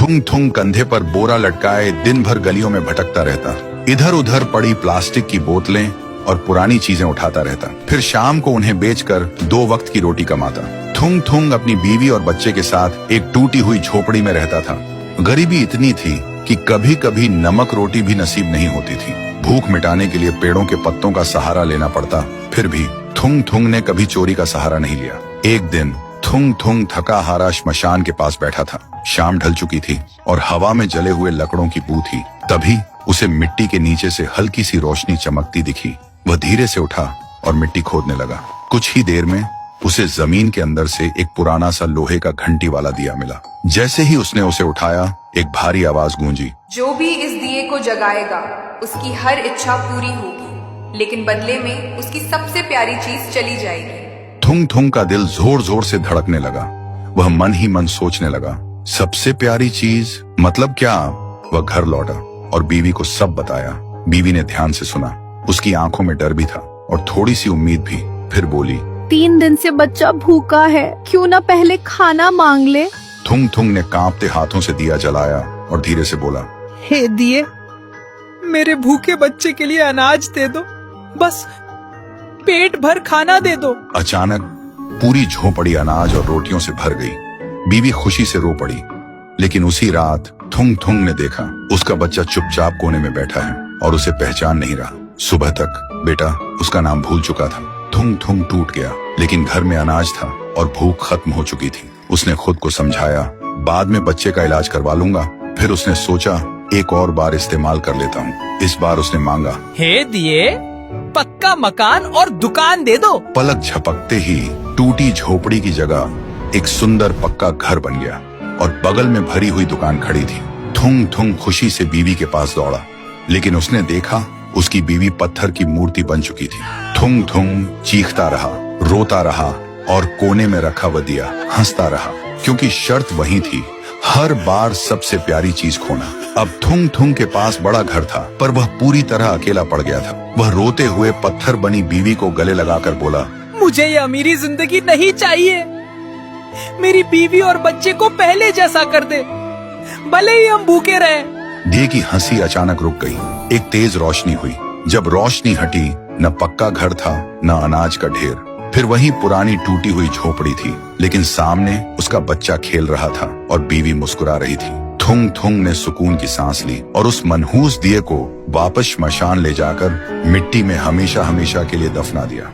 थुंग थुंग कंधे पर बोरा लटकाए दिन भर गलियों में भटकता रहता। इधर उधर पड़ी प्लास्टिक की बोतलें और पुरानी चीजें उठाता रहता। फिर शाम को उन्हें बेचकर 2 वक्त की रोटी कमाता। थुंग थुंग अपनी बीवी और बच्चे के साथ एक टूटी हुई झोपड़ी में रहता था। गरीबी इतनी थी कि कभी कभी नमक रोटी भी नसीब नहीं होती थी। भूख मिटाने के लिए पेड़ों के पत्तों का सहारा लेना पड़ता। फिर भी थुंग थुंग ने कभी चोरी का सहारा नहीं लिया। एक दिन थुंग थुंग थका हारा श्मशान के पास बैठा था। शाम ढल चुकी थी और हवा में जले हुए लकड़ों की बू थी। तभी उसे मिट्टी के नीचे से हल्की सी रोशनी चमकती दिखी। वह धीरे से उठा और मिट्टी खोदने लगा। कुछ ही देर में उसे जमीन के अंदर से एक पुराना सा लोहे का घंटी वाला दिया मिला। जैसे ही उसने उसे उठाया, एक भारी आवाज गूंजी, जो भी इस दिए को जगाएगा उसकी हर इच्छा पूरी होगी, लेकिन बदले में उसकी सबसे प्यारी चीज चली जाएगी। थुंग थुंग का दिल जोर जोर से धड़कने लगा। वह मन ही मन सोचने लगा, सबसे प्यारी चीज मतलब क्या? वह घर लौटा और बीवी को सब बताया। बीवी ने ध्यान से सुना। उसकी आंखों में डर भी था और थोड़ी सी उम्मीद भी। फिर बोली, 3 दिन से बच्चा भूखा है, क्यों ना पहले खाना मांग ले। थुंग थुंग ने कांपते हाथों से दिया जलाया और धीरे से बोला, हे दिए, मेरे भूखे बच्चे के लिए अनाज दे दो, बस पेट भर खाना दे दो। अचानक पूरी झोपड़ी अनाज और रोटियों से भर गई। बीवी खुशी से रो पड़ी। लेकिन उसी रात थुंग थुंग ने देखा उसका बच्चा चुपचाप कोने में बैठा है और उसे पहचान नहीं रहा। सुबह तक बेटा उसका नाम भूल चुका था। थुंग थुंग टूट गया, लेकिन घर में अनाज था और भूख खत्म हो चुकी थी। उसने खुद को समझाया, बाद में बच्चे का इलाज करवा लूंगा। फिर उसने सोचा, एक और बार इस्तेमाल कर लेता हूँ। इस बार उसने मांगा, हे दिए, पक्का मकान और दुकान दे दो। पलक झपकते ही टूटी झोपड़ी की जगह एक सुंदर पक्का घर बन गया और बगल में भरी हुई दुकान खड़ी थी। थुंग थुंग खुशी से बीवी के पास दौड़ा, लेकिन उसने देखा उसकी बीवी पत्थर की मूर्ति बन चुकी थी। थुंग थुंग चीखता रहा, रोता रहा और कोने में रखा वह दिया हंसता रहा, क्योंकि शर्त वही थी, हर बार सबसे प्यारी चीज खोना। अब थुंग थुंग के पास बड़ा घर था, पर वह पूरी तरह अकेला पड़ गया था। वह रोते हुए पत्थर बनी बीवी को गले लगाकर बोला, मुझे ये अमीरी जिंदगी नहीं चाहिए। मेरी बीवी और बच्चे को पहले जैसा कर दे, भले ही हम भूखे रहे। दिए की हंसी अचानक रुक गई। एक तेज रोशनी हुई। जब रोशनी हटी, न पक्का घर था न अनाज का ढेर। फिर वही पुरानी टूटी हुई झोपड़ी थी, लेकिन सामने उसका बच्चा खेल रहा था और बीवी मुस्कुरा रही थी। थुंग थुंग ने सुकून की सांस ली और उस मनहूस दिए को वापस श्मशान ले जाकर मिट्टी में हमेशा हमेशा के लिए दफना दिया।